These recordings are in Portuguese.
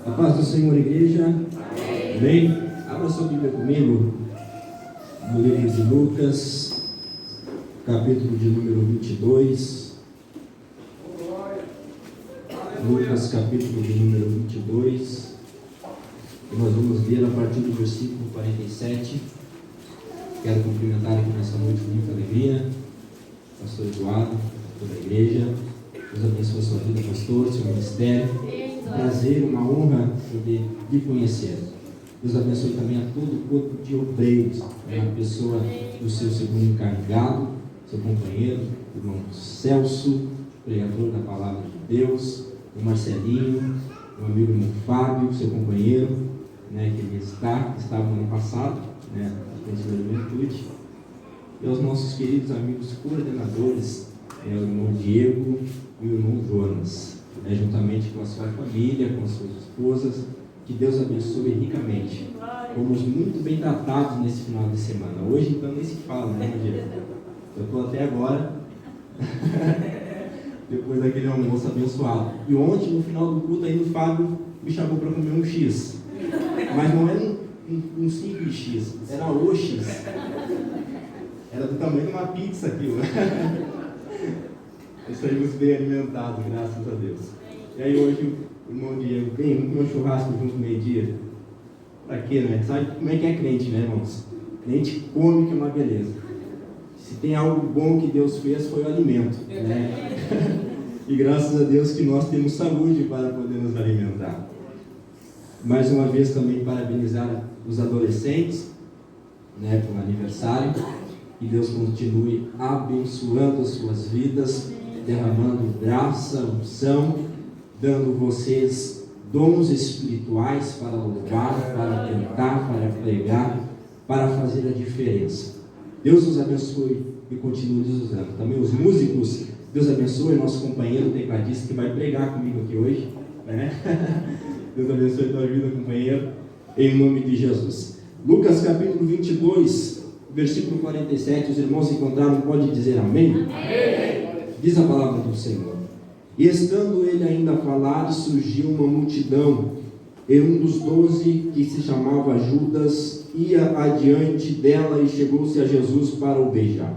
A paz do Senhor, igreja. Amém. Abra sua Bíblia comigo no livro de Lucas, capítulo de número 22. Lucas, capítulo de número 22. E nós vamos ler a partir do versículo 47. Quero cumprimentar aqui nessa noite com muita alegria pastor Eduardo, toda a igreja. Deus abençoe a sua vida, pastor, seu ministério. Um prazer, uma honra poder lhe conhecer. Deus abençoe também a todo o corpo de obreiros, a pessoa do seu segundo encarregado, seu companheiro, o irmão Celso, pregador da palavra de Deus, o Marcelinho, o amigo irmão Fábio, seu companheiro, que ele estava no ano passado, na juventude, e aos nossos queridos amigos coordenadores, o irmão Diego e o irmão Jonas, juntamente com a sua família, com as suas esposas. Que Deus abençoe ricamente. Fomos muito bem tratados nesse final de semana. Hoje então nem se fala, né, Diego? Eu estou até agora depois daquele almoço abençoado. E ontem, no final do culto, ainda o Fábio me chamou para comer um X. Mas não era um simples X, era o X. Era do tamanho de uma pizza aquilo. Nós saímos bem alimentados, graças a Deus. E aí hoje o irmão Diego, vamos comer um churrasco junto meio-dia. Pra quê, né? Sabe como é que é crente, né, irmãos? Crente come, que é uma beleza. Se tem algo bom que Deus fez, foi o alimento, né? E graças a Deus que nós temos saúde para poder nos alimentar. Mais uma vez também parabenizar os adolescentes, pelo aniversário. Que Deus continue abençoando as suas vidas, derramando graça, unção, dando vocês dons espirituais para louvar, para cantar, para pregar, para fazer a diferença. Deus os abençoe e continue nos usando. Também os músicos, Deus abençoe nosso companheiro tecladista que vai pregar comigo aqui hoje, Deus abençoe a tua vida, companheiro, em nome de Jesus. Lucas capítulo 22, versículo 47, os irmãos encontraram, pode dizer amém? Amém. Diz a palavra do Senhor. E estando ele ainda a falar, surgiu uma multidão, e um dos 12, que se chamava Judas, ia adiante dela e chegou-se a Jesus para o beijar.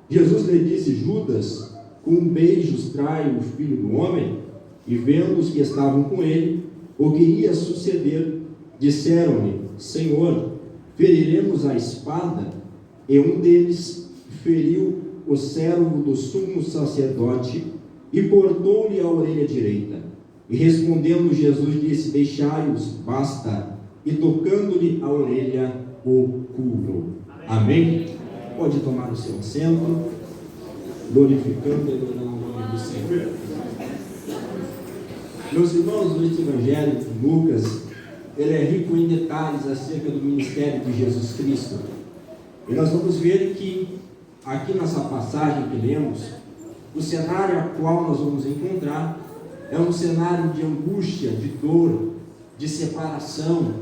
Jesus lhe disse: Judas, com beijos trai o Filho do Homem? E vendo os que estavam com ele, o que ia suceder, disseram-lhe: Senhor, feriremos a espada? E um deles feriu o servo do sumo sacerdote e cortou-lhe a orelha direita. E respondendo Jesus disse: Deixai-os, basta. E tocando-lhe a orelha, o curou. Amém? Pode tomar o seu assento, glorificando e adorando o nome do Senhor. Meus irmãos, este Evangelho de Lucas, ele é rico em detalhes acerca do ministério de Jesus Cristo. E nós vamos ver que aqui nessa passagem que lemos, o cenário a qual nós vamos encontrar é um cenário de angústia, de dor, de separação,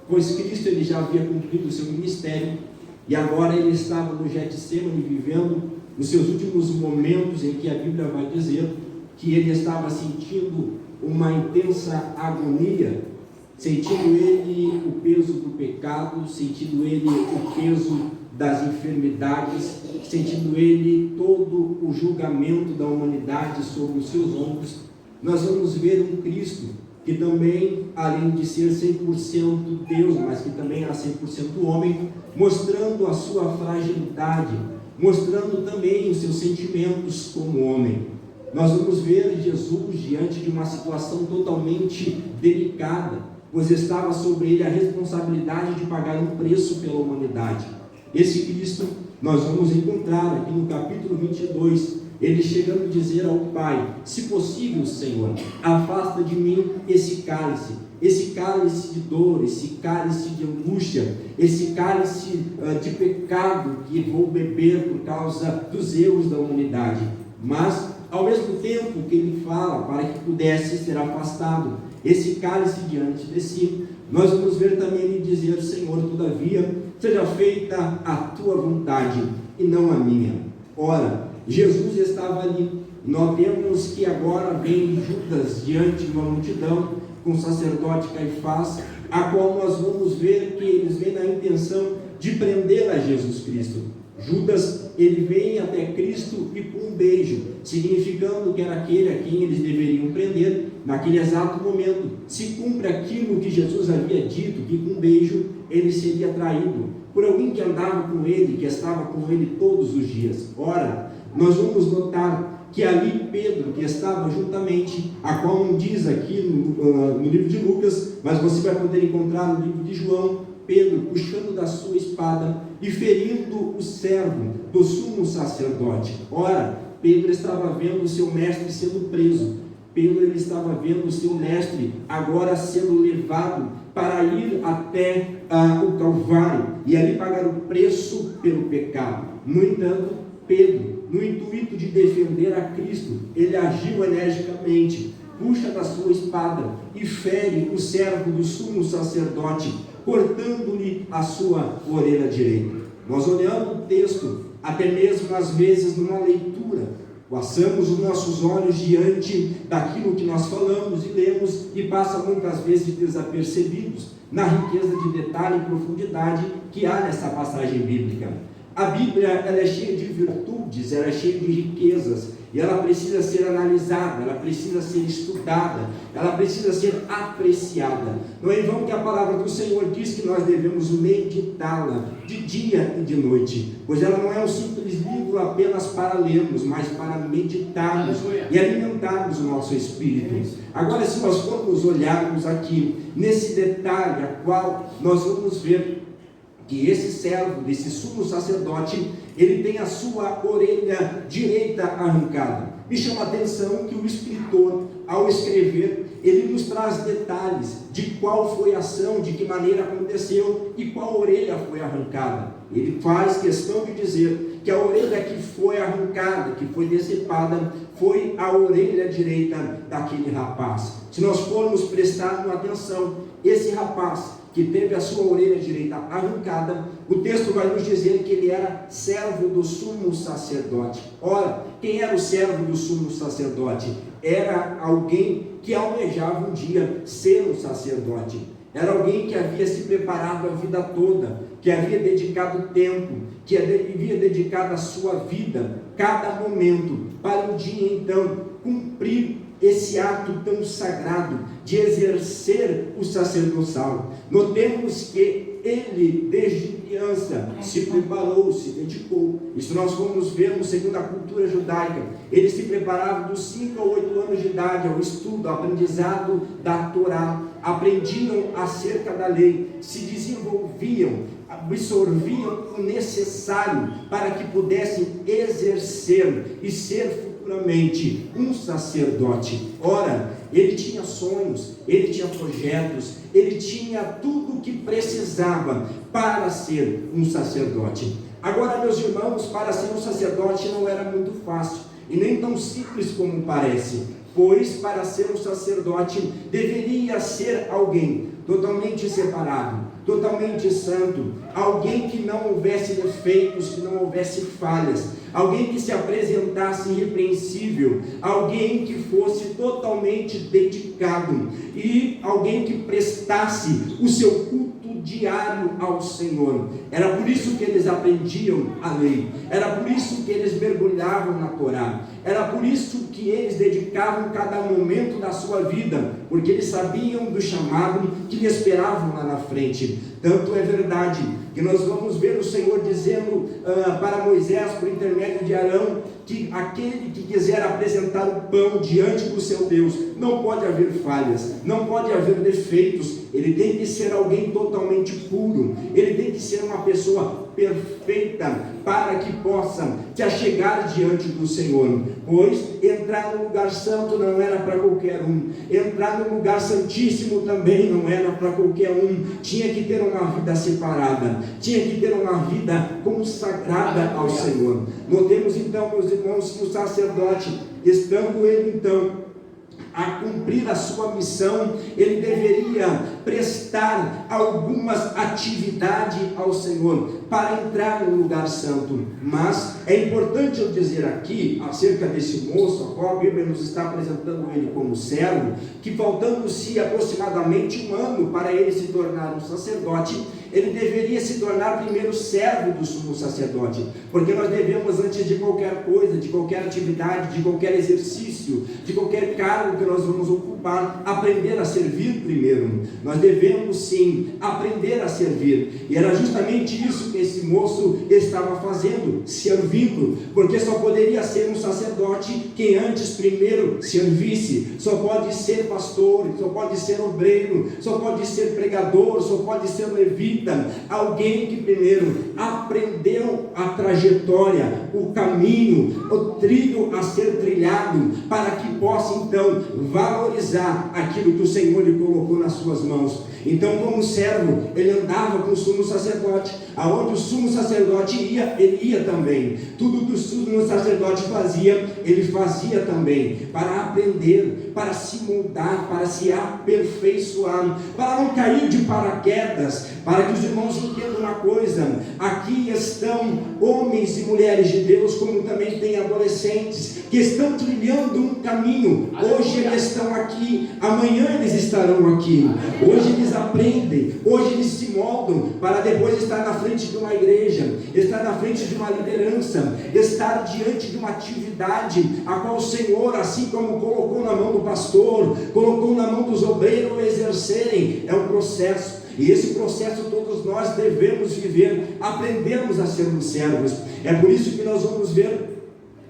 pois Cristo ele já havia cumprido o seu ministério e agora ele estava no Getsemane vivendo os seus últimos momentos, em que a Bíblia vai dizer que ele estava sentindo uma intensa agonia, sentindo ele o peso do pecado, sentindo ele o peso das enfermidades, sentindo ele todo o julgamento da humanidade sobre os seus ombros. Nós vamos ver um Cristo que também, além de ser 100% Deus, mas que também era 100% homem, mostrando a sua fragilidade, mostrando também os seus sentimentos como homem. Nós vamos ver Jesus diante de uma situação totalmente delicada, pois estava sobre ele a responsabilidade de pagar um preço pela humanidade. Esse Cristo nós vamos encontrar aqui no capítulo 22, ele chegando a dizer ao Pai: se possível, Senhor, afasta de mim esse cálice de dor, esse cálice de angústia, esse cálice de pecado que vou beber por causa dos erros da humanidade. Mas, ao mesmo tempo que ele fala para que pudesse ser afastado esse cálice diante de si, nós vamos ver também ele dizer: Senhor, todavia, seja feita a tua vontade e não a minha. Ora, Jesus estava ali. Nós vemos que agora vem Judas diante de uma multidão, com o sacerdote Caifás, a qual nós vamos ver que eles vêm na intenção de prender a Jesus Cristo. Judas, ele vem até Cristo e com um beijo, significando que era aquele a quem eles deveriam prender. Naquele exato momento, se cumpre aquilo que Jesus havia dito, que com um beijo ele seria traído por alguém que andava com ele, que estava com ele todos os dias. Ora, nós vamos notar que ali Pedro, que estava juntamente, a qual não diz aqui no livro de Lucas, mas você vai poder encontrar no livro de João, Pedro puxando da sua espada e ferindo o servo do sumo sacerdote. Ora, Pedro estava vendo o seu mestre sendo preso. Pedro ele estava vendo o seu mestre agora sendo levado para ir até o Calvário e ali pagar o preço pelo pecado. No entanto, Pedro, no intuito de defender a Cristo, ele agiu energicamente, puxa da sua espada e fere o servo do sumo sacerdote, cortando-lhe a sua orelha direita. Nós olhando o texto, até mesmo às vezes numa leitura, passamos os nossos olhos diante daquilo que nós falamos e lemos e passa muitas vezes desapercebidos na riqueza de detalhe e profundidade que há nessa passagem bíblica. A Bíblia ela é cheia de virtudes, ela é cheia de riquezas, e ela precisa ser analisada, ela precisa ser estudada, ela precisa ser apreciada. Não é em vão que a palavra do Senhor diz que nós devemos meditá-la de dia e de noite, pois ela não é um simples livro apenas para lermos, mas para meditarmos e alimentarmos o nosso espírito. Agora, se nós formos olharmos aqui nesse detalhe, a qual nós vamos ver que esse servo desse sumo sacerdote, ele tem a sua orelha direita arrancada. Me chama a atenção que o escritor, ao escrever, ele nos traz detalhes de qual foi a ação, de que maneira aconteceu e qual orelha foi arrancada. Ele faz questão de dizer que a orelha que foi arrancada, que foi decepada, foi a orelha direita daquele rapaz. Se nós formos prestar atenção, esse rapaz que teve a sua orelha direita arrancada, o texto vai nos dizer que ele era servo do sumo sacerdote. Ora, quem era o servo do sumo sacerdote? Era alguém que almejava um dia ser um sacerdote. Era alguém que havia se preparado a vida toda, que havia dedicado tempo, que havia dedicado a sua vida, cada momento, para um dia então cumprir esse ato tão sagrado de exercer o sacerdotal. Notemos que ele, desde criança, se preparou, se dedicou. Isso nós vamos ver segundo a cultura judaica. Ele se preparava dos 5 a 8 anos de idade ao estudo, ao aprendizado da Torá. Aprendiam acerca da lei, se desenvolviam, absorviam o necessário para que pudessem exercer e ser futuramente um sacerdote. Ora, ele tinha sonhos, ele tinha projetos, ele tinha tudo o que precisava para ser um sacerdote. Agora, meus irmãos, para ser um sacerdote não era muito fácil e nem tão simples como parece, pois para ser um sacerdote deveria ser alguém totalmente separado, totalmente santo, alguém que não houvesse defeitos, que não houvesse falhas, alguém que se apresentasse irrepreensível, alguém que fosse totalmente dedicado e alguém que prestasse o seu culto diário ao Senhor. Era por isso que eles aprendiam a lei, era por isso que eles mergulhavam na Torá, era por isso que eles dedicavam cada momento da sua vida, porque eles sabiam do chamado que lhe esperavam lá na frente. Tanto é verdade que nós vamos ver o Senhor dizendo para Moisés, por intermédio de Arão, que aquele que quiser apresentar o pão diante do seu Deus, não pode haver falhas, não pode haver defeitos, ele tem que ser alguém totalmente puro, ele tem que ser uma pessoa perfeita, para que possa se achegar diante do Senhor, pois entrar no lugar santo não era para qualquer um, entrar no lugar santíssimo também não era para qualquer um, tinha que ter uma vida separada, tinha que ter uma vida consagrada ao Senhor. Notemos então, meus irmãos, que o sacerdote, estando ele então a cumprir a sua missão, ele deveria prestar algumas atividades ao Senhor para entrar no lugar santo. Mas é importante eu dizer aqui, acerca desse moço, a qual a Bíblia nos está apresentando ele como servo, que faltando-se aproximadamente 1 ano para ele se tornar um sacerdote, ele deveria se tornar primeiro servo do sumo sacerdote, porque nós devemos, antes de qualquer coisa, de qualquer atividade, de qualquer exercício, de qualquer cargo que nós vamos ocupar, aprender a servir primeiro. Nós devemos sim aprender a servir, e era justamente isso que esse moço estava fazendo, servindo, porque só poderia ser um sacerdote quem antes primeiro servisse. Só pode ser pastor, só pode ser obreiro, só pode ser pregador, só pode ser levita, alguém que primeiro aprendeu a trajetória, o caminho, o trilho a ser trilhado, para que possa então valorizar aquilo que o Senhor lhe colocou nas suas mãos. Então, como servo, ele andava com o sumo sacerdote, aonde o sumo sacerdote ia, ele ia também. Tudo que o sumo sacerdote fazia, ele fazia também, para aprender, para se moldar, para se aperfeiçoar, para não cair de paraquedas. Para que os irmãos entendam uma coisa: aqui estão homens e mulheres de Deus, como também tem adolescentes, que estão trilhando um caminho. Hoje eles estão aqui, amanhã eles estarão aqui. Hoje eles aprendem, hoje eles se moldam, para depois estar na frente de uma igreja, estar na frente de uma liderança, estar diante de uma atividade, a qual o Senhor, assim como colocou na mão do pastor, colocou na mão dos obreiros exercerem. É um processo, e esse processo todos nós devemos viver, aprendermos a sermos servos. É por isso que nós vamos ver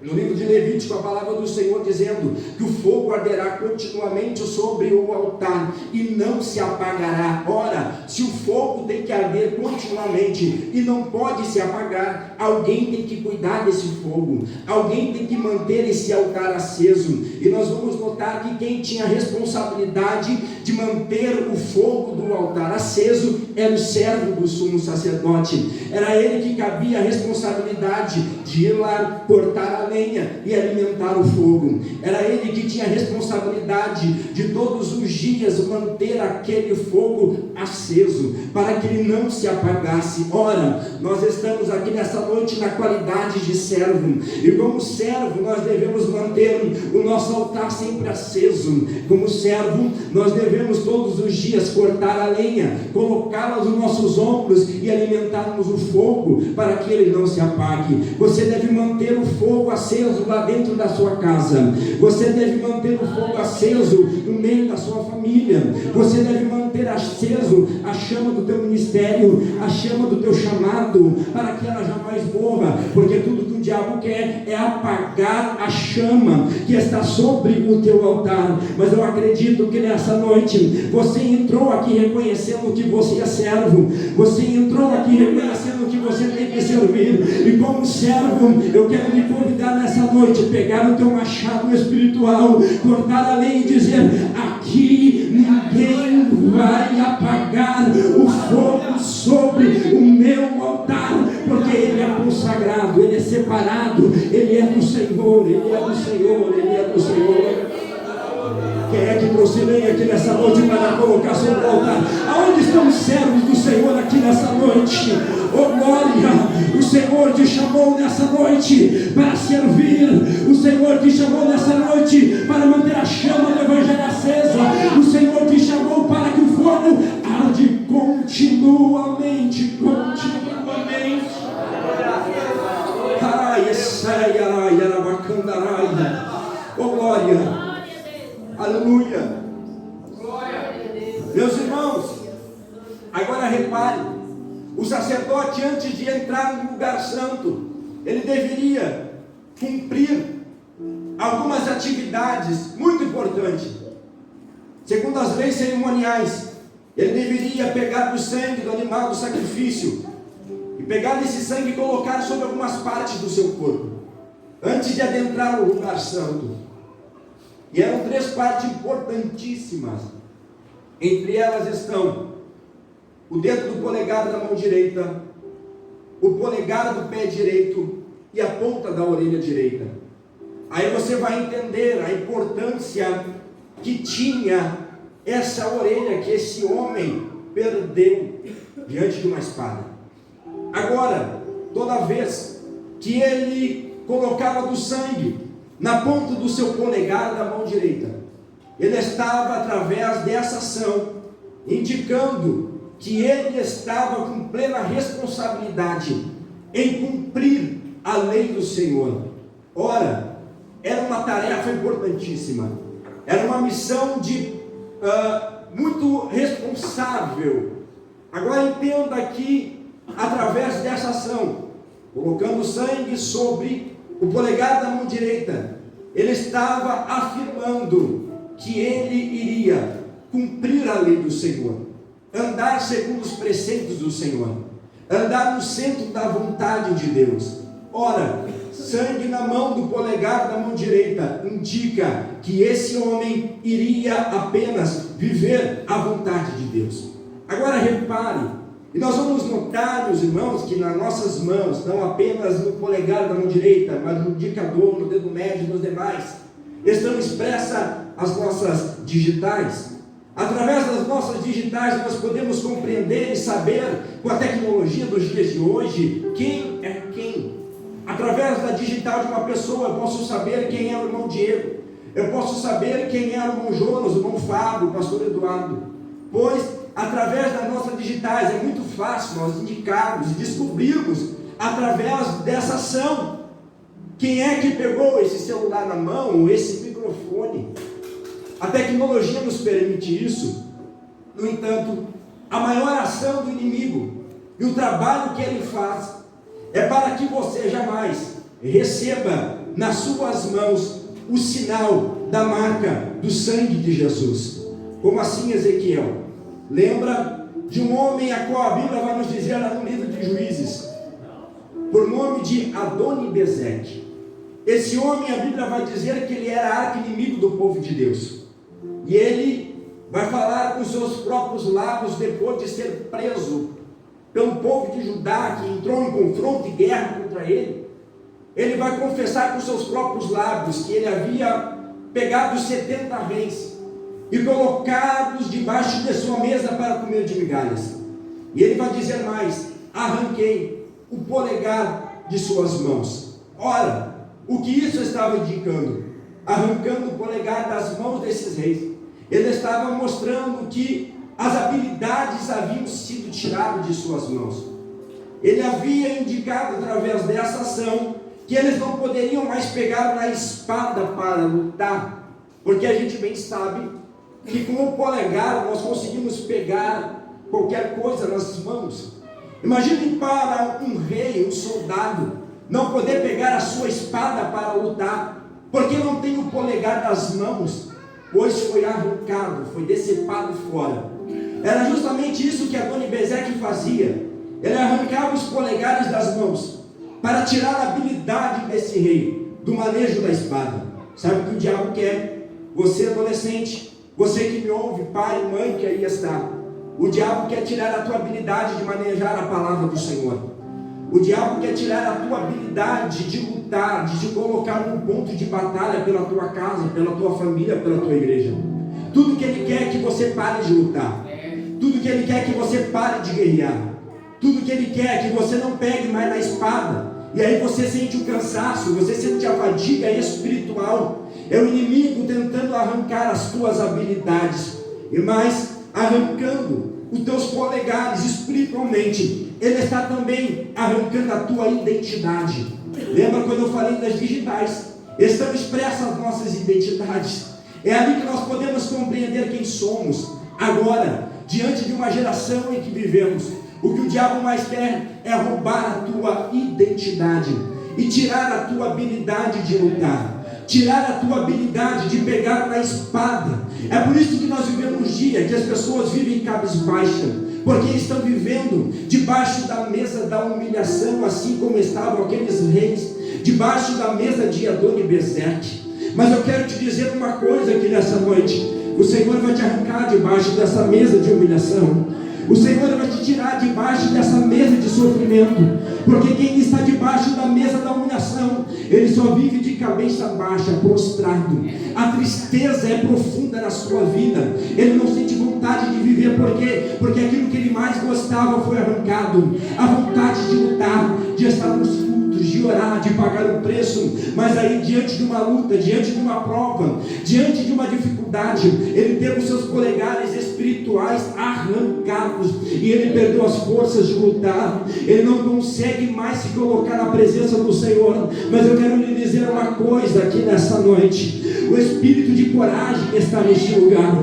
no livro de Levítico a palavra do Senhor dizendo que o fogo arderá continuamente sobre o altar e não se apagará. Ora, se o fogo tem que arder continuamente e não pode se apagar, alguém tem que cuidar desse fogo, alguém tem que manter esse altar aceso. E nós vamos notar que quem tinha a responsabilidade de manter o fogo do altar aceso era o servo do sumo sacerdote. Era ele que cabia a responsabilidade de ir lá cortar a lenha e alimentar o fogo. Era ele que tinha a responsabilidade de todos os dias manter aquele fogo aceso, para que ele não se apagasse. Ora, nós estamos aqui nessa noite na qualidade de servo, e como servo nós devemos manter o nosso altar sempre aceso. Como servo nós devemos todos os dias cortar a lenha, colocá-la nos nossos ombros e alimentarmos o fogo, para que ele não se apague. Você deve manter o fogo aceso lá dentro da sua casa, você deve manter o fogo aceso no meio da sua família, você deve manter aceso a chama do teu ministério, a chama do teu chamado, para que ela jamais morra, porque tudo que o diabo quer é apagar a chama que está sobre o teu altar. Mas eu acredito que nessa noite você entrou aqui reconhecendo que você é servo, você entrou aqui reconhecendo que você tem que servir, e como servo eu quero me convidar nessa noite, pegar o teu machado espiritual, cortar a lei e dizer: aqui ninguém vai apagar o fogo sobre o meu altar, porque ele é consagrado, ele é separado, ele é do Senhor, ele é do Senhor, ele é do Senhor. Quem é que trouxe lenha aqui nessa noite para colocar sobre o altar? Aonde estão os servos do Senhor aqui nessa noite? Oh glória! O Senhor te chamou nessa noite para servir, o Senhor te chamou nessa noite para manter a chama do Evangelho acesa, o Senhor te chamou para que o fogo arde continuamente. Oh glória! Aleluia! Meus irmãos, agora repare, o sacerdote, antes de entrar no lugar santo, ele deveria cumprir algumas atividades muito importantes. Segundo as leis cerimoniais, ele deveria pegar do sangue do animal do sacrifício e pegar desse sangue e colocar sobre algumas partes do seu corpo, antes de adentrar o lugar santo. E eram 3 partes importantíssimas. Entre elas estão o dedo do polegar da mão direita, o polegar do pé direito e a ponta da orelha direita. Aí você vai entender a importância que tinha essa orelha que esse homem perdeu diante de uma espada. Agora, toda vez que ele colocava do sangue na ponta do seu polegar da mão direita, ele estava, através dessa ação, indicando que ele estava com plena responsabilidade em cumprir a lei do Senhor. Ora, era uma tarefa importantíssima, era uma missão muito responsável. Agora entenda que, através dessa ação, colocando sangue sobre o polegar da mão direita, ele estava afirmando que ele iria cumprir a lei do Senhor, andar segundo os preceitos do Senhor, andar no centro da vontade de Deus. Ora, sangue na mão do polegar da mão direita indica que esse homem iria apenas viver a vontade de Deus. Agora repare, e nós vamos notar, meus irmãos, que nas nossas mãos, não apenas no polegar da mão direita, mas no indicador, no dedo médio e nos demais, estão expressas as nossas digitais. Através das nossas digitais nós podemos compreender e saber, com a tecnologia dos dias de hoje, quem é quem. Através da digital de uma pessoa eu posso saber quem é o irmão Diego, eu posso saber quem é o irmão Jonas, o irmão Fábio, o pastor Eduardo, pois através das nossas digitais é muito fácil nós indicarmos e descobrirmos, através dessa ação, quem é que pegou esse celular na mão, esse microfone. A tecnologia nos permite isso. No entanto, a maior ação do inimigo e o trabalho que ele faz é para que você jamais receba nas suas mãos o sinal da marca do sangue de Jesus. Como assim, Ezequiel? Lembra de um homem a qual a Bíblia vai nos dizer lá no livro de Juízes, por nome de Adoni-Bezeque. Esse homem, a Bíblia vai dizer que ele era arqui-inimigo do povo de Deus. E ele vai falar com seus próprios lábios, depois de ser preso pelo povo de Judá, que entrou em confronto e guerra contra ele. Ele vai confessar com seus próprios lábios que ele havia pegado 70 reis e colocados debaixo de sua mesa para comer de migalhas. E ele vai dizer mais: arranquei o polegar de suas mãos. Ora, o que isso estava indicando? Arrancando o polegar das mãos desses reis, ele estava mostrando que as habilidades haviam sido tiradas de suas mãos. Ele havia indicado, através dessa ação, que eles não poderiam mais pegar na espada para lutar, porque a gente bem sabe que com o polegar nós conseguimos pegar qualquer coisa nas mãos. Imagine para um rei, um soldado, não poder pegar a sua espada para lutar, porque não tem o polegar das mãos, pois foi arrancado, foi decepado fora. Era justamente isso que Adoni-Bezeque fazia. Ele arrancava os polegares das mãos para tirar a habilidade desse rei do manejo da espada. Sabe o que o diabo quer? Você adolescente, você que me ouve, pai e mãe que aí está, o diabo quer tirar a tua habilidade de manejar a palavra do Senhor. O diabo quer tirar a tua habilidade de lutar, de te colocar num ponto de batalha pela tua casa, pela tua família, pela tua igreja. Tudo que ele quer é que você pare de lutar. Tudo que ele quer é que você pare de guerrear. Tudo que ele quer é que você não pegue mais na espada. E aí você sente o cansaço, você sente a fadiga espiritual. É o inimigo tentando arrancar as tuas habilidades, e mais, arrancando os teus polegares espiritualmente. Ele está também arrancando a tua identidade. Lembra quando eu falei das digitais? Estão expressas as nossas identidades. É ali que nós podemos compreender quem somos. Agora, diante de uma geração em que vivemos, o que o diabo mais quer é roubar a tua identidade e tirar a tua habilidade de lutar, tirar a tua habilidade de pegar na espada. É por isso que nós vivemos um dia que as pessoas vivem cabisbaixa, porque estão vivendo debaixo da mesa da humilhação, assim como estavam aqueles reis debaixo da mesa de Adoni-Bezeque. Mas eu quero te dizer uma coisa aqui nessa noite: o Senhor vai te arrancar debaixo dessa mesa de humilhação. O Senhor vai te tirar debaixo dessa mesa de sofrimento, porque quem está debaixo da mesa da humilhação, ele só vive de cabeça baixa, prostrado. A tristeza é profunda na sua vida, ele não sente vontade de viver, porque aquilo que ele mais gostava foi arrancado. A vontade de lutar, de estar nos cultos, de orar, de pagar o preço. Mas aí, diante de uma luta, diante de uma prova, diante de uma dificuldade, ele teve os seus polegares espirituais arrancados, e ele perdeu as forças de lutar. Ele não consegue mais se colocar na presença do Senhor. Mas eu quero lhe dizer uma coisa aqui nessa noite: o espírito de coragem está neste lugar,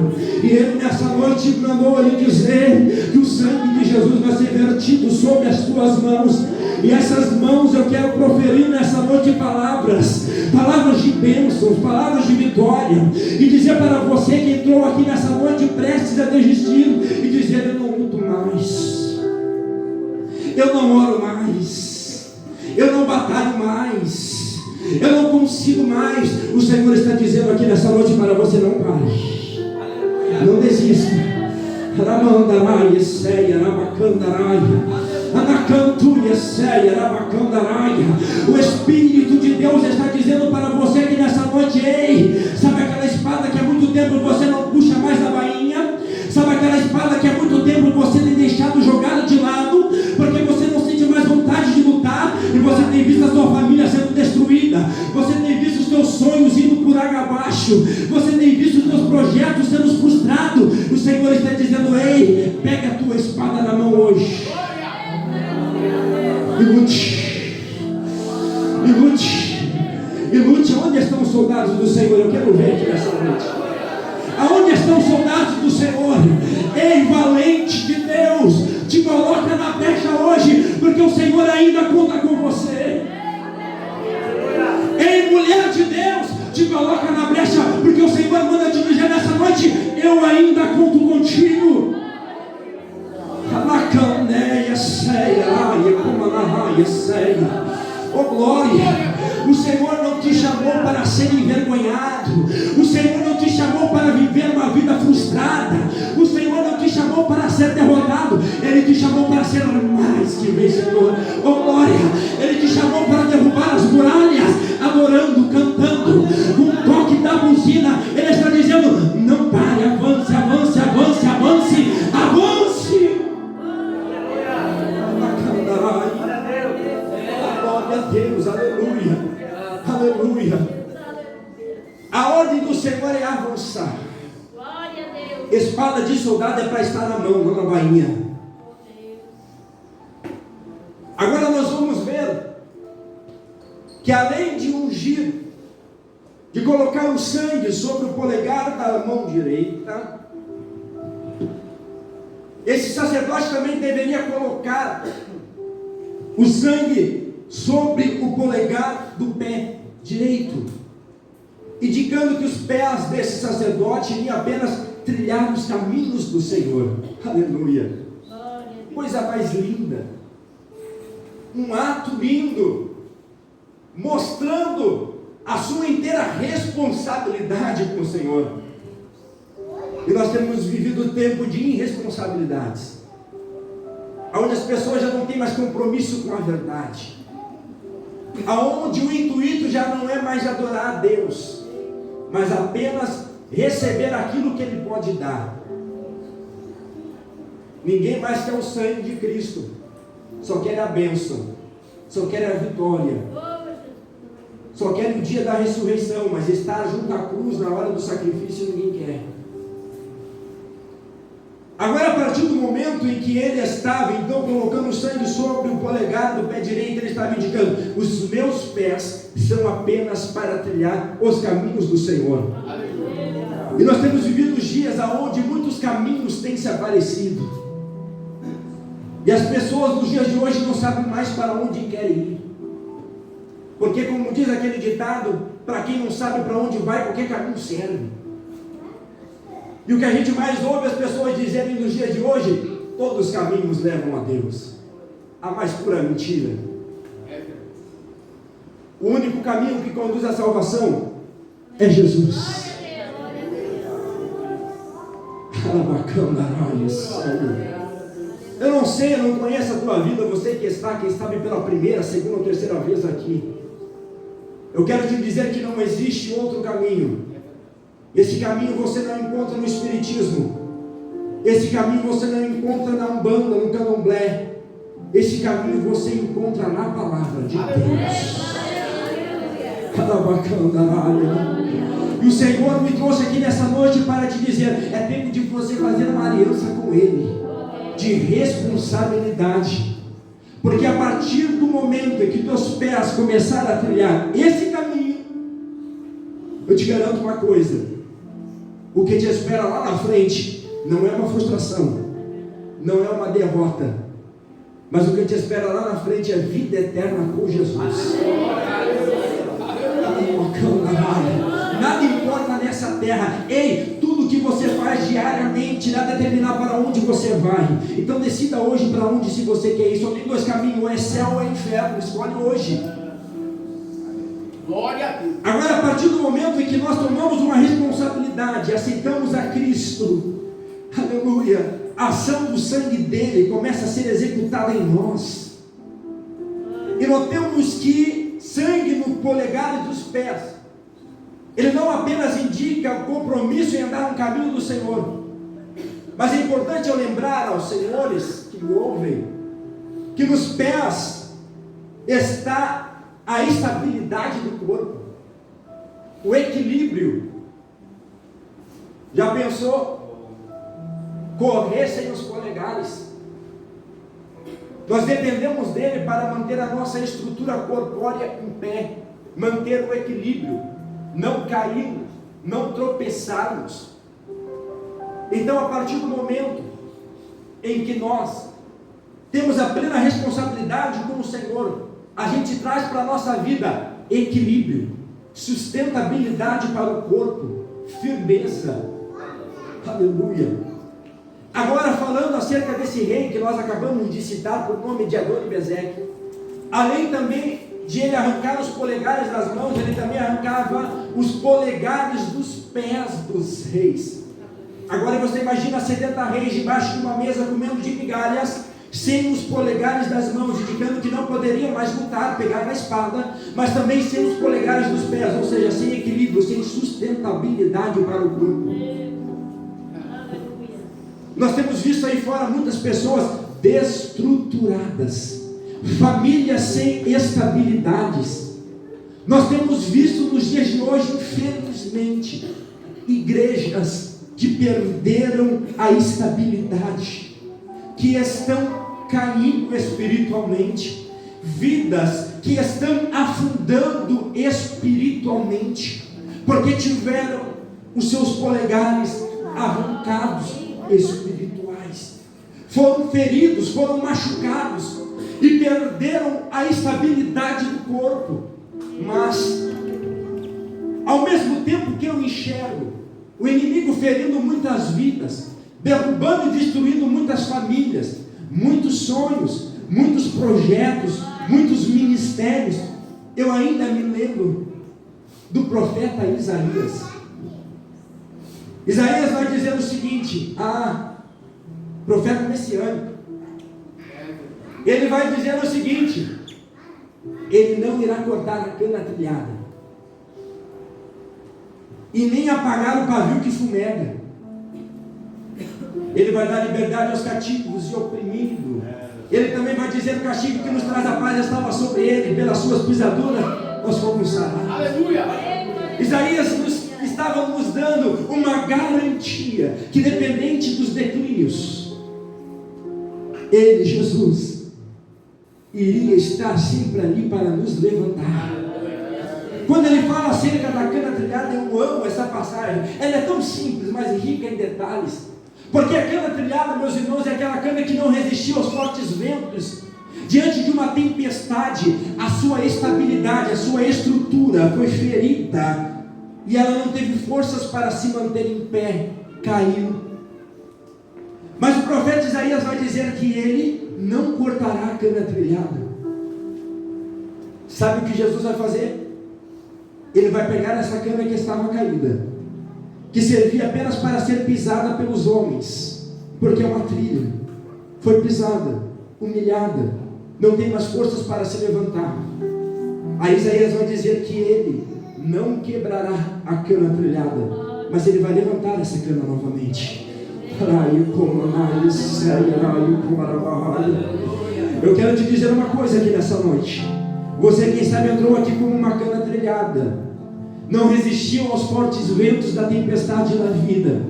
e ele nessa noite mandou lhe dizer que o sangue de Jesus vai ser vertido sobre as tuas mãos. E essas mãos eu quero proferir nessa noite palavras de bênçãos, palavras de vitória, e dizer para você que entrou aqui nessa noite prestes a desistir, e dizer: eu não luto mais, eu não oro mais, eu não batalho mais, eu não consigo mais. O Senhor está dizendo aqui nessa noite para você: não pare, não desista. Ramandarai, Esseia, Rabacandaraia, o Espírito de Deus está dizendo para você que nessa noite: ei, sabe aquela espada que há muito tempo você não puxa mais na bainha? Sabe aquela espada que há muito tempo você tem deixado jogada de lado, porque você não sente mais vontade de lutar, e você tem visto a sua família sendo destruída, você tem visto os seus sonhos indo por água abaixo, você tem visto os seus projetos sendo frustrados? O Senhor está dizendo: ei, pega a tua espada na mão hoje e lute, e lute, e lute. Onde estão os soldados do Senhor? Eu quero ver aqui nessa noite. Aonde estão os soldados do Senhor? Ei, valente de Deus, te coloca na brecha hoje, porque o Senhor ainda conta com você. Ei, mulher de Deus, te coloca na brecha, porque o Senhor manda te dizer nessa noite: eu ainda conto contigo. Oh glória! O Senhor não te chamou para ser envergonhado, o Senhor não te chamou para viver uma vida frustrada, o Senhor não te chamou para ser derrotado, Ele te chamou para ser mais que vencedor. Oh glória! Ele te chamou para derrubar as muralhas, adorando, cantando, com o toque da buzina. Ele está dizendo: não pare, avance, avance, avance, avance, avance. Glória a Deus, aleluia, aleluia. A ordem do Senhor é avançar. Glória a Deus. Espada de soldado é para estar na mão, não na bainha. Agora nós vamos ver que, além de ungir, de colocar o sangue sobre o polegar da mão direita, esse sacerdote também deveria colocar o sangue sobre o polegar do pé direito, indicando que os pés desse sacerdote iriam apenas trilhar os caminhos do Senhor. Aleluia! Coisa mais linda, um ato lindo, mostrando a sua inteira responsabilidade com o Senhor. E nós temos vivido tempo de irresponsabilidades, onde as pessoas já não têm mais compromisso com a verdade, aonde o intuito já não é mais adorar a Deus, mas apenas receber aquilo que Ele pode dar. Ninguém mais quer o sangue de Cristo, só quer a bênção, só quer a vitória, só quer o dia da ressurreição, mas estar junto à cruz na hora do sacrifício ninguém quer. Agora, a partir do momento em que ele estava então colocando o sangue sobre o polegar do pé direito, ele estava indicando: os meus pés são apenas para trilhar os caminhos do Senhor. E nós temos vivido dias onde muitos caminhos têm se aparecido, e as pessoas nos dias de hoje não sabem mais para onde querem ir, porque, como diz aquele ditado, para quem não sabe para onde vai, qualquer caminho serve. E o que a gente mais ouve as pessoas dizerem nos dias de hoje: todos os caminhos levam a Deus. A mais pura mentira. O único caminho que conduz à salvação é Jesus. Eu não sei, eu não conheço a tua vida, você que está, quem sabe, pela primeira, segunda ou terceira vez aqui. Eu quero te dizer que não existe outro caminho. Esse caminho você não encontra no Espiritismo. Esse caminho você não encontra na Umbanda, no Candomblé. Esse caminho você encontra na palavra de Deus. E o Senhor me trouxe aqui nessa noite para te dizer: é tempo de você fazer uma aliança com Ele, de responsabilidade. Porque a partir do momento em que teus pés começarem a trilhar esse caminho, eu te garanto uma coisa: o que te espera lá na frente não é uma frustração, não é uma derrota, mas o que te espera lá na frente é vida eterna com Jesus. Nada importa nessa terra. Ei, tudo que você faz diariamente irá determinar para onde você vai. Então decida hoje para onde, se você quer ir. Só tem dois caminhos: ou é céu ou é inferno. Escolhe hoje. Glória a Deus. Agora, a partir do momento em que nós tomamos uma responsabilidade, aceitamos a Cristo, aleluia, a ação do sangue dele começa a ser executada em nós. E notemos que sangue no polegar e dos pés, ele não apenas indica o compromisso em andar no caminho do Senhor, mas é importante eu lembrar aos senhores que me ouvem, que nos pés está a estabilidade do corpo, o equilíbrio. Já pensou? Correr sem os polegares. Nós dependemos dele para manter a nossa estrutura corpórea em pé, manter o equilíbrio, não cairmos, não tropeçarmos. Então, a partir do momento em que nós temos a plena responsabilidade com o Senhor, a gente traz para a nossa vida equilíbrio, sustentabilidade para o corpo, firmeza. Aleluia. Agora, falando acerca desse rei que nós acabamos de citar por nome de Adoni-Bezeque, além também de ele arrancar os polegares das mãos, ele também arrancava os polegares dos pés dos reis. Agora você imagina 70 reis debaixo de uma mesa comendo de migalhas, sem os polegares das mãos, indicando que não poderiam mais lutar, pegar na espada, mas também sem os polegares dos pés, ou seja, sem equilíbrio, sem sustentabilidade para o corpo. Nós temos visto aí fora muitas pessoas destruturadas, famílias sem estabilidades. Nós temos visto nos dias de hoje, infelizmente, igrejas que perderam a estabilidade, que estão caindo espiritualmente, vidas que estão afundando espiritualmente, porque tiveram os seus polegares arrancados espirituais, foram feridos, foram machucados e perderam a estabilidade do corpo. Mas ao mesmo tempo que eu enxergo o inimigo ferindo muitas vidas, derrubando e destruindo muitas famílias, muitos sonhos, muitos projetos, muitos ministérios, eu ainda me lembro do profeta Isaías. Isaías vai dizer o seguinte, profeta messiânico, ele vai dizer o seguinte: ele não irá cortar a cana trilhada, e nem apagar o pavio que fumega. Ele vai dar liberdade aos cativos e oprimidos. Ele também vai dizer: o castigo que nos traz a paz estava sobre ele, pelas suas pisaduras nós fomos sarados. Aleluia! Isaías estava nos dando uma garantia que, dependente dos declínios, ele, Jesus, iria estar sempre ali para nos levantar. Quando ele fala acerca da cana trilhada, eu amo essa passagem. Ela é tão simples, mas rica em detalhes. Porque a cana trilhada, meus irmãos, é aquela cana que não resistiu aos fortes ventos. Diante de uma tempestade, a sua estabilidade, a sua estrutura foi ferida, e ela não teve forças para se manter em pé, caiu. Mas o profeta Isaías vai dizer que ele não cortará a cana trilhada. Sabe o que Jesus vai fazer? Ele vai pegar essa cana que estava caída, que servia apenas para ser pisada pelos homens, porque é uma trilha, foi pisada, humilhada, não tem mais forças para se levantar. Aí Isaías vai dizer que ele não quebrará a cana trilhada, mas ele vai levantar essa cana novamente. Eu quero te dizer uma coisa aqui nessa noite. Você, quem sabe, entrou aqui como uma cana trilhada, não resistiu aos fortes ventos da tempestade da vida,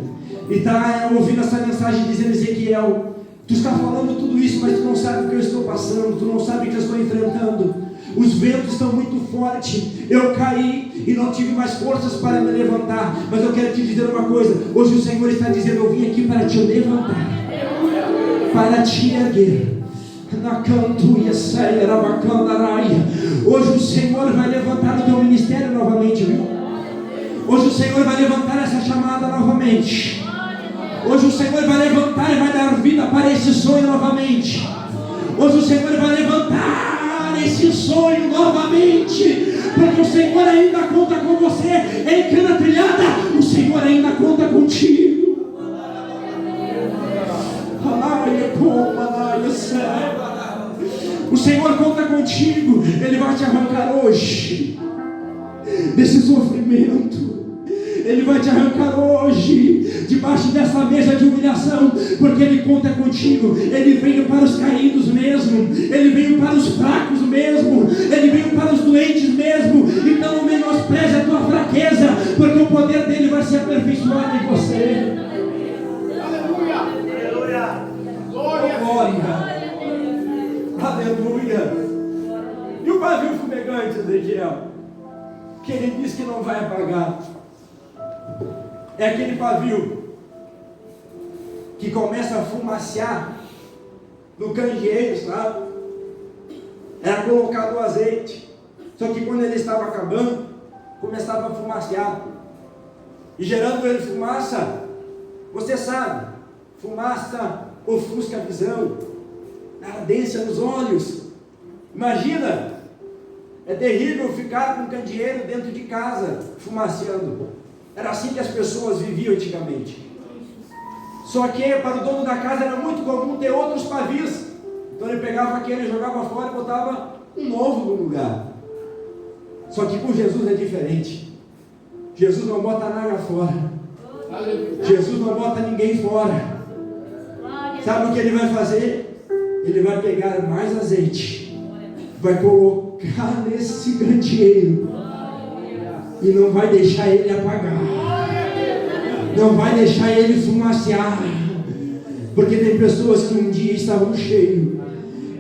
e está ouvindo essa mensagem dizendo: Ezequiel, tu está falando tudo isso, mas tu não sabe o que eu estou passando, tu não sabe o que eu estou enfrentando. Os ventos estão muito fortes, eu caí e não tive mais forças para me levantar. Mas eu quero te dizer uma coisa: hoje o Senhor está dizendo: eu vim aqui para te levantar, para te erguer. Hoje o Senhor vai levantar o teu ministério novamente, viu? Hoje o Senhor vai levantar essa chamada novamente. Hoje o Senhor vai levantar e vai dar vida para esse sonho novamente. Hoje o Senhor vai levantar esse sonho novamente, porque o Senhor ainda conta com você. Em cana trilhada, o Senhor ainda conta contigo. O Senhor conta contigo. Ele vai te arrancar hoje desse sofrimento. Ele vai te arrancar hoje debaixo dessa mesa de humilhação, porque Ele conta contigo. Ele veio para os caídos mesmo, Ele veio para os fracos mesmo, Ele veio para os doentes mesmo. Então não menospreze a tua fraqueza, porque o poder dele vai se aperfeiçoar em você. Aleluia, aleluia, glória, aleluia. E o pavio fumegante, Ezequiel, que ele diz que não vai apagar, é aquele pavio que começa a fumacear no candeeiro, sabe? Era colocado o azeite, só que quando ele estava acabando, começava a fumacear, e gerando ele fumaça. Você sabe, fumaça ofusca a visão, ardência nos olhos. Imagina, é terrível ficar com um candeeiro dentro de casa fumaceando. Era assim que as pessoas viviam antigamente. Só que para o dono da casa era muito comum ter outros pavios. Então ele pegava aquele, jogava fora e botava um novo no lugar. Só que com Jesus é diferente. Jesus não bota nada fora. Jesus não bota ninguém fora. Sabe o que ele vai fazer? Ele vai pegar mais azeite, vai colocar nesse candeeiro e não vai deixar ele apagar, não vai deixar ele fumacear. Porque tem pessoas que um dia estavam cheios,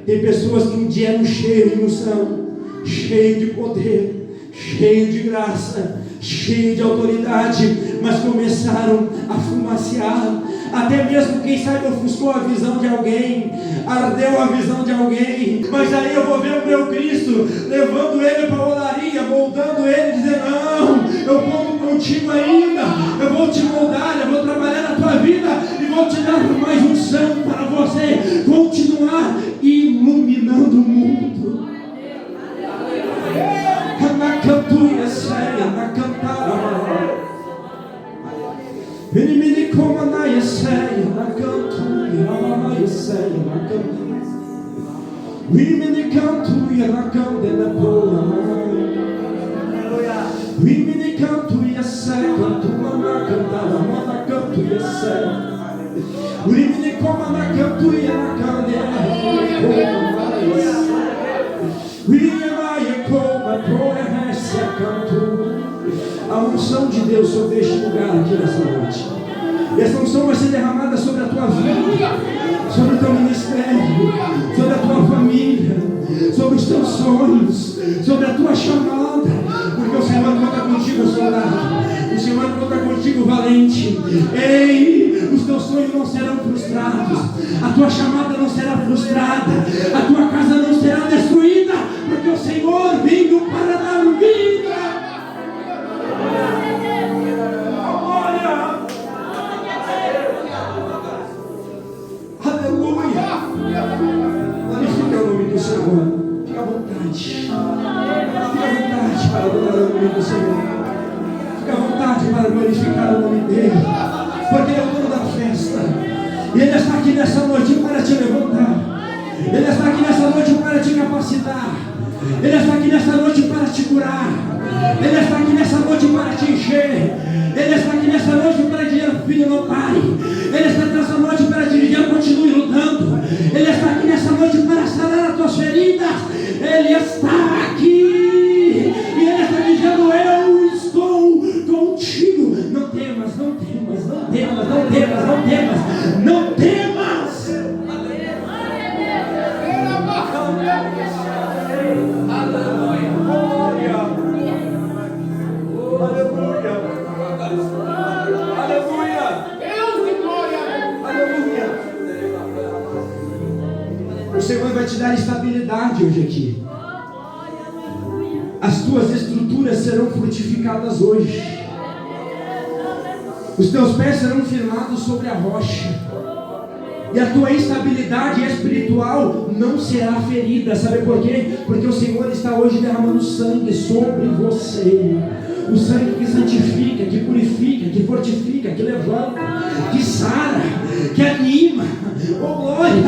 tem pessoas que um dia eram cheios de unção, cheio de poder, cheio de graça, cheio de autoridade, mas começaram a fumacear. Até mesmo, quem sabe, ofuscou a visão de alguém, ardeu a visão de alguém. Mas aí eu vou ver o meu Cristo, levando ele para a olaria, moldando ele, dizendo: não, eu conto contigo ainda, eu vou te moldar, eu vou trabalhar na tua vida e vou te dar mais unção para você continuar iluminando o mundo. Na cantuia séria, na cantada, ele me como na esséia, na cantuia, na esséia, na cantuia, ele me cantuia, na cantuia, ele me cantuia, séria, cantua na cantada, na cantuia, séria, ele me como na cantuia, na cantuia, a unção de Deus sobre este lugar aqui nessa noite. E essa unção vai ser derramada sobre a tua vida, sobre o teu ministério, sobre a tua família, sobre os teus sonhos, sobre a tua chamada. Porque o Senhor conta contigo, soldado. O Senhor conta contigo, valente. Ei, os teus sonhos não serão frustrados, a tua chamada não será frustrada, a tua casa não será destruída, porque o Senhor veio para dar vida. Aleluia. Glorifica o nome do Senhor. Fica à vontade. Fica à vontade para adorar o nome do Senhor. Fica à vontade para glorificar o nome dele, porque ele é o dono da festa. E ele está aqui nessa noite para te levantar. Ele está aqui nessa noite para te capacitar. Ele está aqui nessa noite para te curar. Ele está aqui nessa noite para te encher. Ele está aqui nessa noite para dizer: filho, não pare. Ele está aqui nessa noite para dizer: continue lutando. Ele está aqui nessa noite para sarar as tuas feridas. Ele está aqui. E Ele está dizendo: eu estou contigo. Não temas, não temas, não temas, não temas, não temas, não temas. O Senhor vai te dar estabilidade hoje aqui. As tuas estruturas serão frutificadas hoje. Os teus pés serão firmados sobre a rocha. E a tua instabilidade espiritual não será ferida. Sabe por quê? Porque o Senhor está hoje derramando sangue sobre você. O sangue que santifica, que purifica, que fortifica, que levanta, que sara, que anima. Oh glória!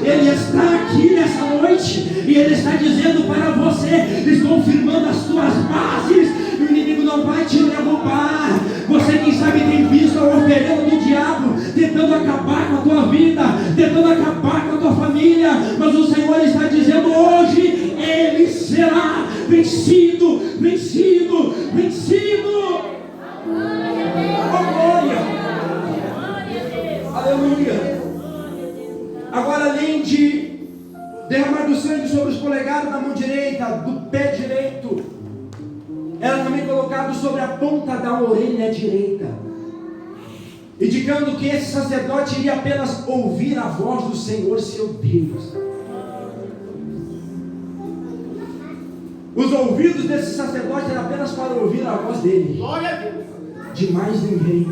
Ele está aqui nessa noite e Ele está dizendo para você: estou firmando as tuas bases. E o inimigo não vai te derrubar. Você, quem sabe, tem visto a oferenda do diabo tentando acabar com a tua vida, tentando acabar com a tua família, mas o Senhor está dizendo hoje: ele será vencido, vencido, vencido. Oh glória! Aleluia! Agora, além de derramar do sangue sobre os polegares da mão direita, do pé direito, era também colocado sobre a ponta da orelha direita, indicando que esse sacerdote iria apenas ouvir a voz do Senhor seu Deus. Os ouvidos desse sacerdote eram apenas para ouvir a voz dele, de mais ninguém.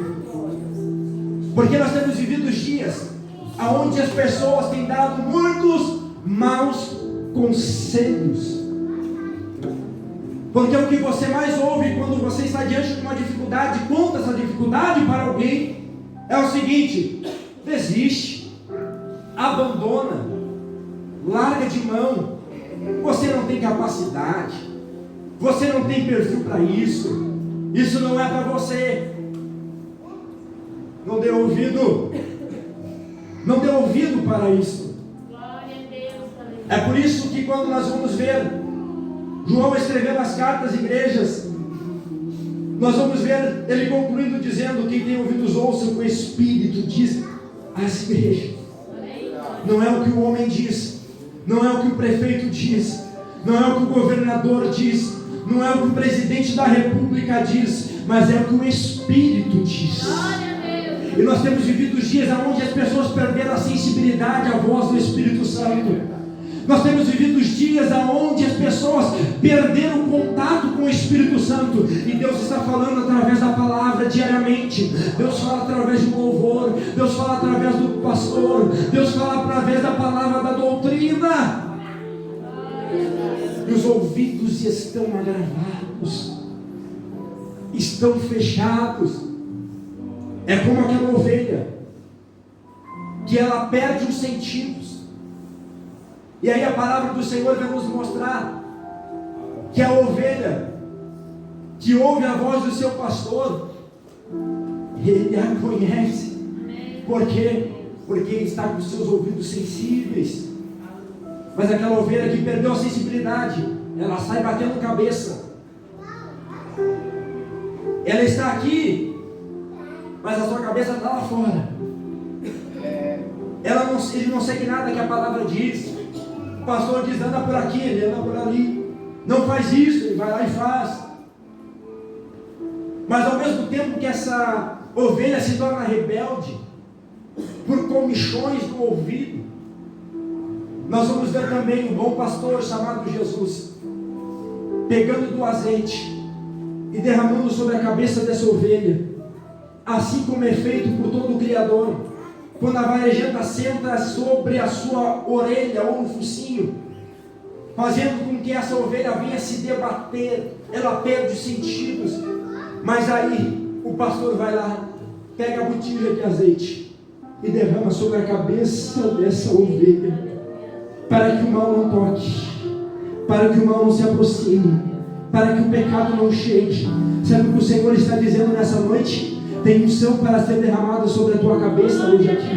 Porque nós temos vivido dias onde as pessoas têm dado muitos maus conselhos. Porque o que você mais ouve quando você está diante de uma dificuldade, conta essa dificuldade para alguém, é o seguinte: desiste, abandona, larga de mão, você não tem capacidade, você não tem perfil para isso, isso não é para você. Não dê ouvido, não dê ouvido para isso. É por isso que quando nós vamos ver João escrevendo as cartas às igrejas, nós vamos ver ele concluindo dizendo: quem tem ouvidos ouça o que o Espírito diz às igrejas. Não é o que o homem diz, não é o que o prefeito diz, não é o que o governador diz, não é o que o presidente da república diz, mas é o que o Espírito diz. E nós temos vivido dias onde as pessoas perderam a sensibilidade à voz do Espírito Santo. Nós temos vivido dias onde as pessoas perderam o contato com o Espírito Santo. E Deus está falando através da palavra diariamente. Deus fala através de um louvor. Deus fala através do pastor. Deus fala através da palavra da doutrina. E os ouvidos estão agravados, estão fechados. É como aquela ovelha que ela perde os sentidos. E aí a palavra do Senhor vai nos mostrar que a ovelha que ouve a voz do seu pastor, ele a conhece. Por quê? Porque ele está com os seus ouvidos sensíveis. Mas aquela ovelha que perdeu a sensibilidade, ela sai batendo cabeça. Ela está aqui, mas a sua cabeça está lá fora. Ele não segue nada que a palavra diz. O pastor diz: anda por aqui, ele anda por ali. Não faz isso, ele vai lá e faz. Mas ao mesmo tempo que essa ovelha se torna rebelde por comichões do ouvido, nós vamos ver também um bom pastor chamado Jesus pegando do azeite e derramando sobre a cabeça dessa ovelha, assim como é feito por todo o Criador. Quando a varejenta senta sobre a sua orelha ou no focinho, fazendo com que essa ovelha venha se debater, ela perde os sentidos. Mas aí o pastor vai lá, pega a botija de azeite e derrama sobre a cabeça dessa ovelha, para que o mal não toque, para que o mal não se aproxime, para que o pecado não chegue. Sabe o que o Senhor está dizendo nessa noite? Tem unção para ser derramada sobre a tua cabeça hoje aqui.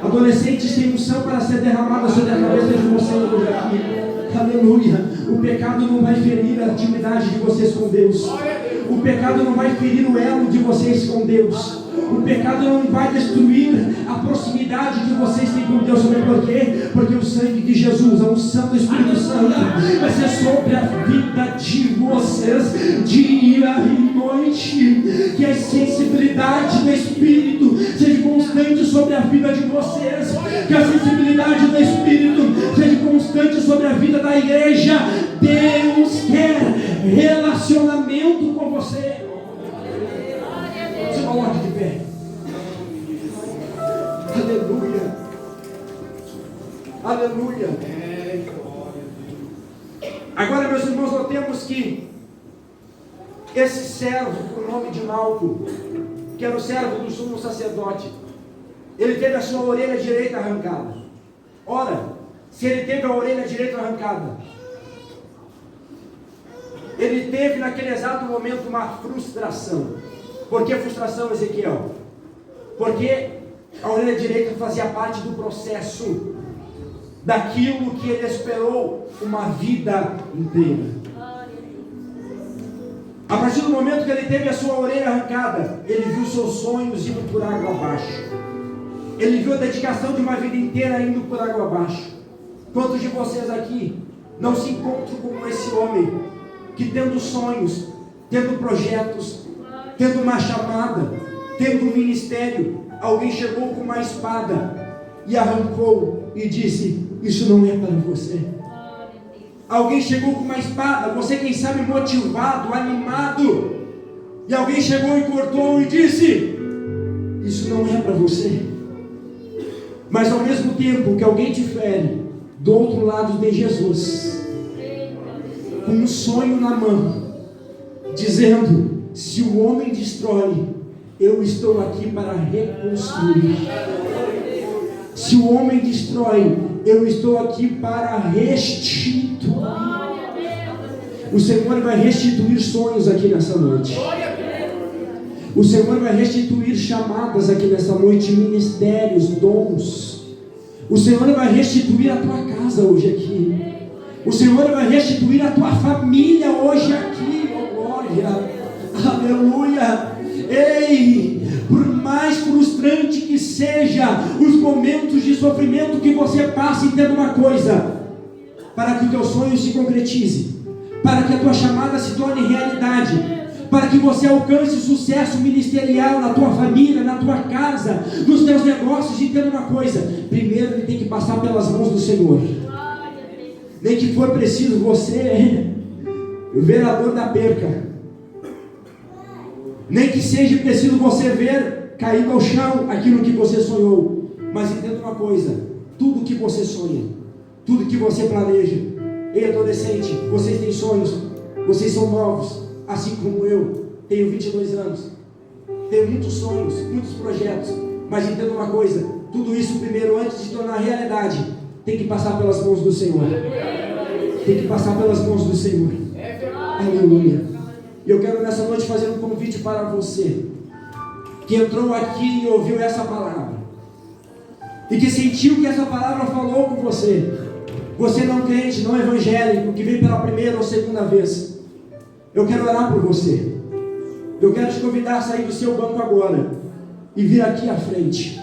Adolescentes, tem unção para ser derramada sobre a cabeça de vocês hoje aqui. Aleluia. O pecado não vai ferir a intimidade de vocês com Deus. O pecado não vai ferir o elo de vocês com Deus. O pecado não vai destruir a proximidade que vocês têm com Deus. Sabe por quê? Porque o sangue de Jesus, a unção do Espírito Santo, vai ser sobre a vida de vocês, dia e noite. Que a sensibilidade do Espírito seja constante sobre a vida de vocês. Que a sensibilidade do Espírito seja constante sobre a vida da igreja. Deus quer relacionamento com você. Você coloque de pé. Aleluia. Aleluia. Agora, meus irmãos, notemos que esse servo, com o nome de Malco, que era o servo do sumo sacerdote, ele teve a sua orelha direita arrancada. Ora, se ele teve a orelha direita arrancada, ele teve naquele exato momento uma frustração. Por que frustração, Ezequiel? Porque a orelha direita fazia parte do processo daquilo que ele esperou uma vida inteira. A partir do momento que ele teve a sua orelha arrancada, ele viu seus sonhos indo por água abaixo. Ele viu a dedicação de uma vida inteira indo por água abaixo. Quantos de vocês aqui não se encontram como esse homem, que tendo sonhos, tendo projetos, tendo uma chamada, tendo um ministério, alguém chegou com uma espada e arrancou e disse: isso não é para você. Alguém chegou com uma espada, você quem sabe motivado, animado, e alguém chegou e cortou e disse: isso não é para você. Mas ao mesmo tempo que alguém te fere, do outro lado vem Jesus, com um sonho na mão, dizendo: se o homem destrói, eu estou aqui para reconstruir. Se o homem destrói, eu estou aqui para restituir. O Senhor vai restituir sonhos aqui nessa noite. O Senhor vai restituir chamadas aqui nessa noite, ministérios, dons. O Senhor vai restituir a tua casa hoje aqui. O Senhor vai restituir a tua família hoje aqui. Oh, glória! Aleluia! Ei, por mais frustrante que seja os momentos de sofrimento que você passe, entenda uma coisa: para que o teu sonho se concretize, para que a tua chamada se torne realidade, para que você alcance sucesso ministerial na tua família, na tua casa, nos teus negócios, entenda uma coisa: primeiro ele tem que passar pelas mãos do Senhor. Nem que for preciso você, o vereador da perca, nem que seja preciso você ver cair ao chão aquilo que você sonhou. Mas entenda uma coisa: tudo que você sonha, tudo que você planeja. Ei, adolescente, vocês têm sonhos, vocês são novos, assim como eu, tenho 22 anos, tenho muitos sonhos, muitos projetos, mas entenda uma coisa: tudo isso primeiro, antes de tornar realidade, tem que passar pelas mãos do Senhor. Tem que passar pelas mãos do Senhor. Aleluia. E eu quero nessa noite fazer um convite para você que entrou aqui e ouviu essa palavra, e que sentiu que essa palavra falou com você. Você não crente, não evangélico, que vem pela primeira ou segunda vez, eu quero orar por você. Eu quero te convidar a sair do seu banco agora e vir aqui à frente.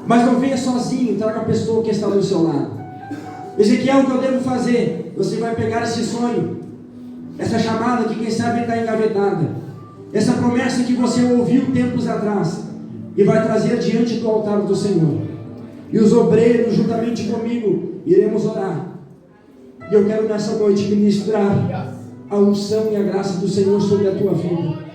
Mas não venha sozinho, traga a pessoa que está do seu lado. Ezequiel, o que eu devo fazer? Você vai pegar esse sonho, essa chamada que quem sabe está engavetada, essa promessa que você ouviu tempos atrás, e vai trazer diante do altar do Senhor. E os obreiros, juntamente comigo, iremos orar. E eu quero nessa noite ministrar a unção e a graça do Senhor sobre a tua vida.